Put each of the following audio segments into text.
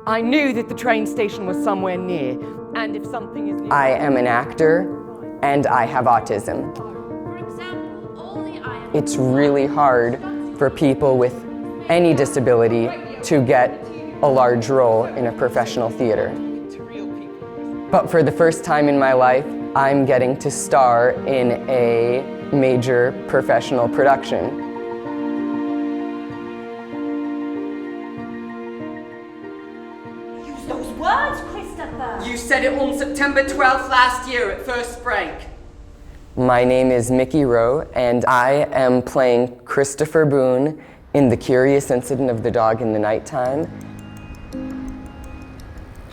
I knew that the train station was somewhere near, and if something is near... I am an actor, and I have autism. It's really hard for people with any disability to get a large role in a professional theater. But for the first time in my life, I'm getting to star in a major professional production. Use those words, Christopher! You said it on September 12th last year at first break. My name is Mickey Rowe, and I am playing Christopher Boone in The Curious Incident of the Dog in the Nighttime.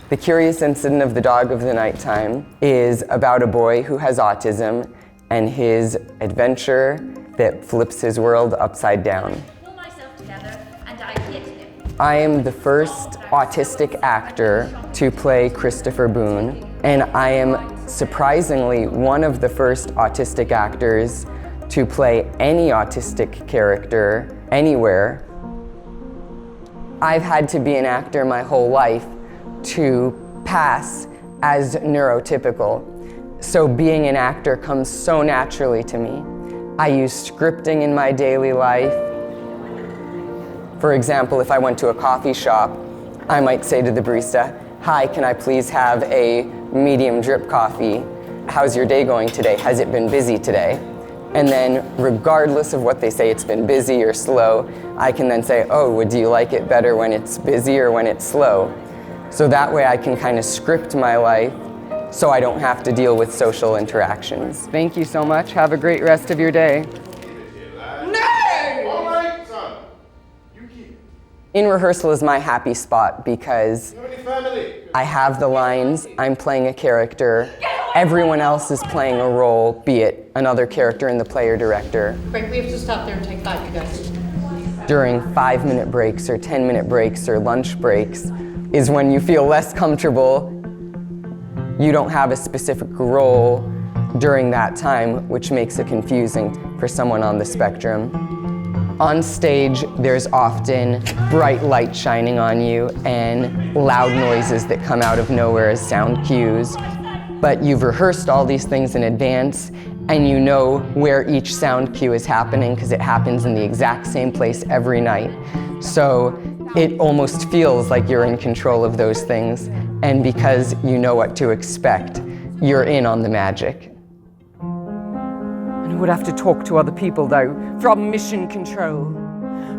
The Curious Incident of the Dog of the Nighttime is about a boy who has autism and his adventure that flips his world upside down. Pull myself together and I hit him. I am the first autistic actor to play Christopher Boone, and I am surprisingly one of the first autistic actors to play any autistic character anywhere. I've had to be an actor my whole life to pass as neurotypical. So being an actor comes so naturally to me. I use scripting in my daily life. For example, if I went to a coffee shop, I might say to the barista, "Hi, can I please have a medium drip coffee? How's your day going today? Has it been busy today?" And then regardless of what they say, it's been busy or slow, I can then say, "Oh, would you like it better when it's busy or when it's slow?" So that way I can kind of script my life so I don't have to deal with social interactions. Thank you so much. Have a great rest of your day. All right, son. You keep it. In rehearsal is my happy spot because You have any family? I have the lines, I'm playing a character, everyone else is playing a role, be it another character in the play or director. Frank, we have to stop there and take 5, you guys. During 5-minute breaks or 10-minute breaks or lunch breaks is when you feel less comfortable. You don't have a specific role during that time, which makes it confusing for someone on the spectrum. On stage, there's often bright light shining on you and loud noises that come out of nowhere as sound cues. But you've rehearsed all these things in advance, and you know where each sound cue is happening because it happens in the exact same place every night. So it almost feels like you're in control of those things, and because you know what to expect, you're in on the magic. And we would have to talk to other people though, from mission control.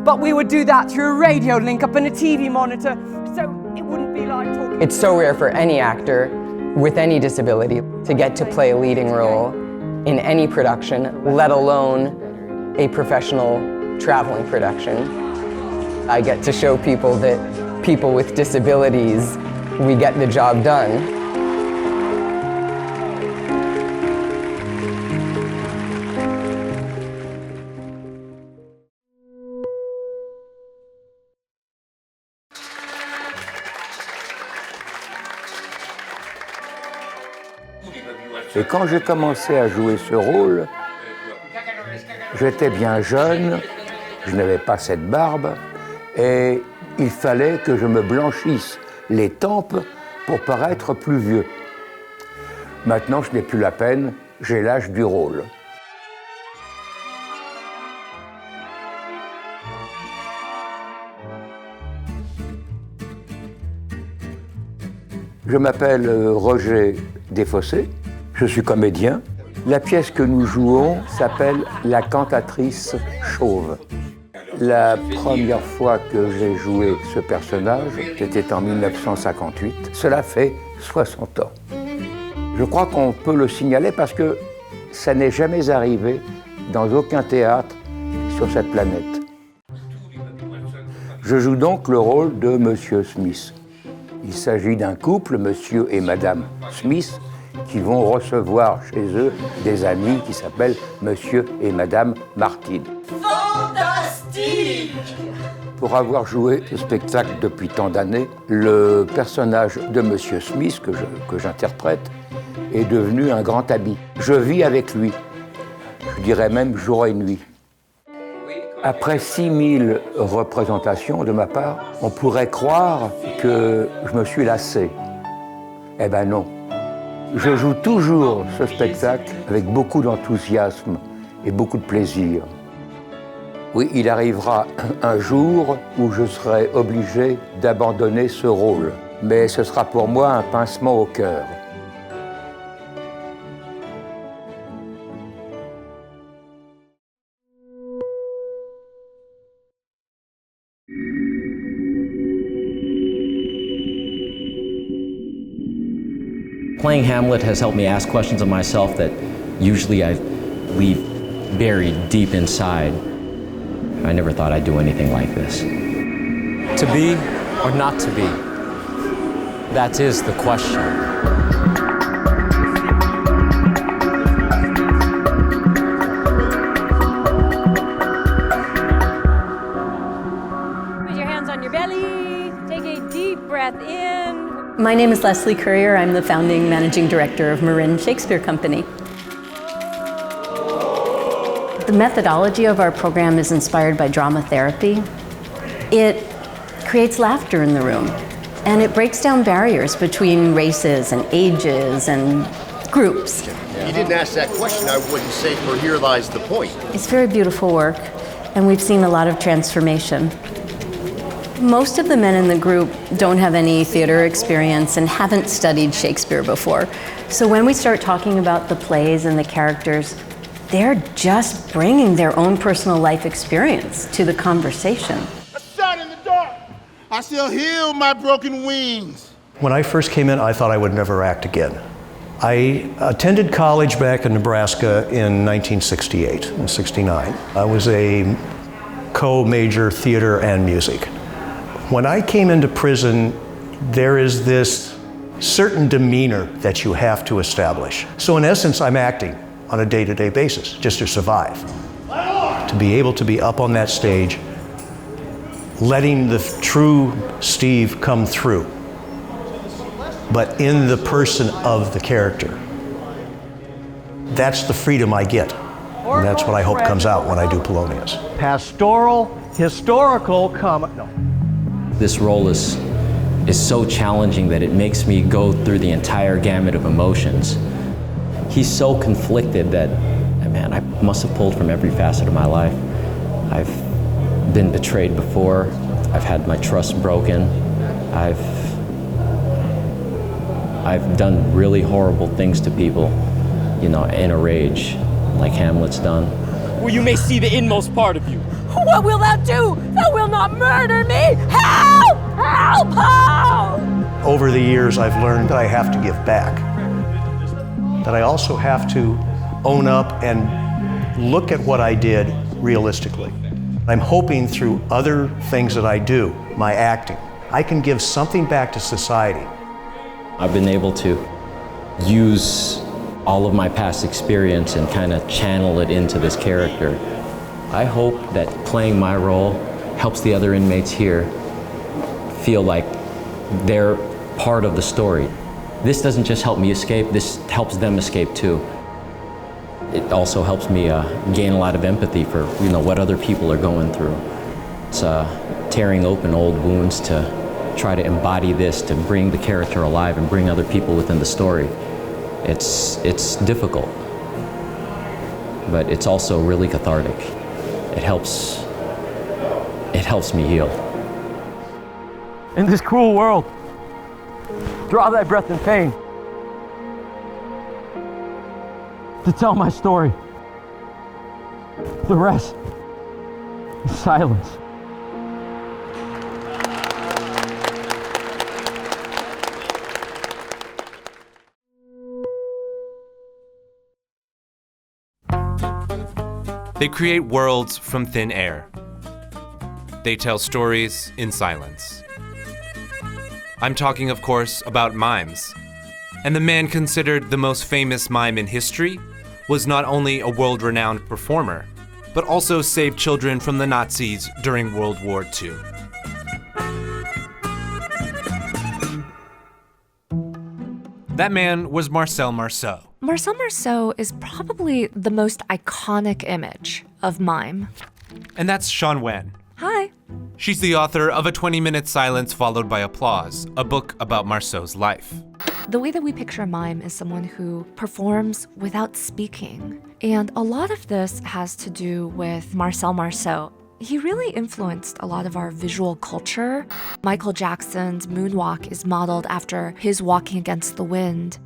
But we would do that through a radio link up and a TV monitor, so it wouldn't be like talking... It's so rare for any actor with any disability to get to play a leading role in any production, let alone a professional traveling production. I get to show people that people with disabilities, we get the job done. Et quand j'ai commencé à jouer ce rôle, j'étais bien jeune, je n'avais pas cette barbe, et il fallait que je me blanchisse les tempes pour paraître plus vieux. Maintenant, ce n'est plus la peine, j'ai l'âge du rôle. Je m'appelle Roger Desfossés, je suis comédien. La pièce que nous jouons s'appelle La cantatrice chauve. La première fois que j'ai joué ce personnage, c'était en 1958. Cela fait 60 ans. Je crois qu'on peut le signaler parce que ça n'est jamais arrivé dans aucun théâtre sur cette planète. Je joue donc le rôle de Monsieur Smith. Il s'agit d'un couple, Monsieur et Madame Smith, qui vont recevoir chez eux des amis qui s'appellent Monsieur et Madame Martin. Fantastique! Pour avoir joué ce spectacle depuis tant d'années, le personnage de Monsieur Smith, que j'interprète, est devenu un grand ami. Je vis avec lui, je dirais même jour et nuit. Après 6000 représentations de ma part, on pourrait croire que je me suis lassé. Eh ben non. Je joue toujours ce spectacle avec beaucoup d'enthousiasme et beaucoup de plaisir. Oui, il arrivera un jour où je serai obligé d'abandonner ce rôle, mais ce sera pour moi un pincement au cœur. Playing Hamlet has helped me ask questions of myself that usually I leave buried deep inside. I never thought I'd do anything like this. To be or not to be? That is the question. Put your hands on your belly, take a deep breath in. My name is Leslie Currier. I'm the founding managing director of Marin Shakespeare Company. The methodology of our program is inspired by drama therapy. It creates laughter in the room, and it breaks down barriers between races and ages and groups. If you didn't ask that question, I wouldn't say, for here lies the point. It's very beautiful work, and we've seen a lot of transformation. Most of the men in the group don't have any theater experience and haven't studied Shakespeare before. So when we start talking about the plays and the characters, they're just bringing their own personal life experience to the conversation. A shot in the dark. I shall heal my broken wings. When I first came in, I thought I would never act again. I attended college back in Nebraska in 1968 and 69. I was a co-major theater and music. When I came into prison, there is this certain demeanor that you have to establish. So in essence, I'm acting on a day-to-day basis, just to survive. To be able to be up on that stage, letting the true Steve come through, but in the person of the character. That's the freedom I get. And that's what I hope comes out when I do Polonius. Pastoral, historical, no. This role is so challenging that it makes me go through the entire gamut of emotions. He's so conflicted that, man, I must have pulled from every facet of my life. I've been betrayed before. I've had my trust broken. I've done really horrible things to people, you know, in a rage, like Hamlet's done. Where you may see the inmost part of you. What will thou do? Thou wilt not murder me! Help! Help! Help! Over the years, I've learned that I have to give back. That I also have to own up and look at what I did realistically. I'm hoping through other things that I do, my acting, I can give something back to society. I've been able to use all of my past experience and kind of channel it into this character. I hope that playing my role helps the other inmates here feel like they're part of the story. This doesn't just help me escape, this helps them escape too. It also helps me gain a lot of empathy for, you know, what other people are going through. It's tearing open old wounds to try to embody this, to bring the character alive and bring other people within the story. It's difficult, but it's also really cathartic. It helps me heal. In this cruel world, draw thy breath in pain to tell my story. The rest is silence. They create worlds from thin air. They tell stories in silence. I'm talking, of course, about mimes. And the man considered the most famous mime in history was not only a world-renowned performer, but also saved children from the Nazis during World War II. That man was Marcel Marceau. Marcel Marceau is probably the most iconic image of mime. And that's Sean Wen. Hi. She's the author of A 20-Minute Silence Followed by Applause, a book about Marceau's life. The way that we picture a mime is someone who performs without speaking. And a lot of this has to do with Marcel Marceau. He really influenced a lot of our visual culture. Michael Jackson's Moonwalk is modeled after his Walking Against the Wind.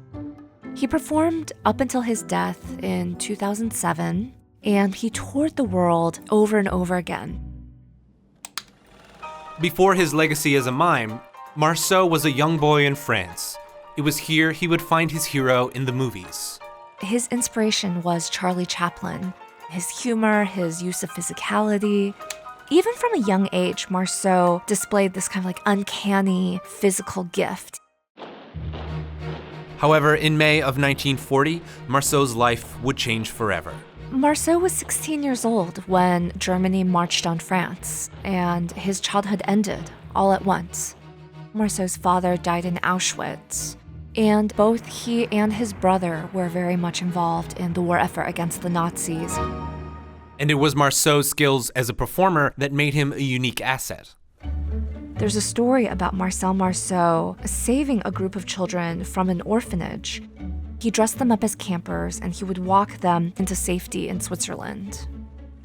He performed up until his death in 2007, and he toured the world over and over again. Before his legacy as a mime, Marceau was a young boy in France. It was here he would find his hero in the movies. His inspiration was Charlie Chaplin. His humor, his use of physicality. Even from a young age, Marceau displayed this kind of like uncanny physical gift. However, in May of 1940, Marceau's life would change forever. Marceau was 16 years old when Germany marched on France, and his childhood ended all at once. Marceau's father died in Auschwitz, and both he and his brother were very much involved in the war effort against the Nazis. And it was Marceau's skills as a performer that made him a unique asset. There's a story about Marcel Marceau saving a group of children from an orphanage. He dressed them up as campers and he would walk them into safety in Switzerland.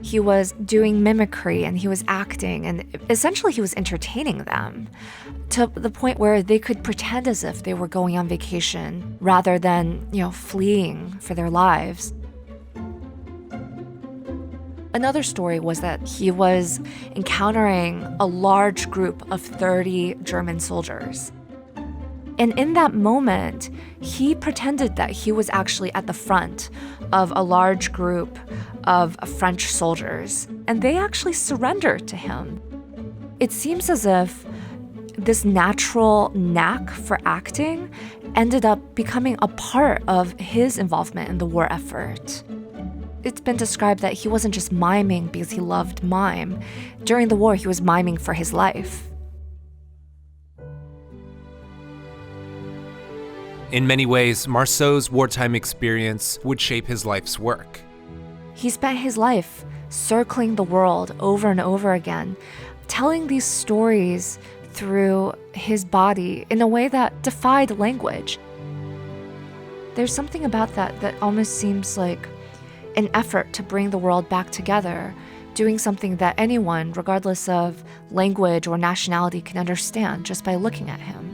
He was doing mimicry and he was acting, and essentially he was entertaining them to the point where they could pretend as if they were going on vacation rather than, fleeing for their lives. Another story was that he was encountering a large group of 30 German soldiers. And in that moment, he pretended that he was actually at the front of a large group of French soldiers, and they actually surrendered to him. It seems as if this natural knack for acting ended up becoming a part of his involvement in the war effort. It's been described that he wasn't just miming because he loved mime. During the war, he was miming for his life. In many ways, Marceau's wartime experience would shape his life's work. He spent his life circling the world over and over again, telling these stories through his body in a way that defied language. There's something about that almost seems like an effort to bring the world back together, doing something that anyone, regardless of language or nationality, can understand just by looking at him.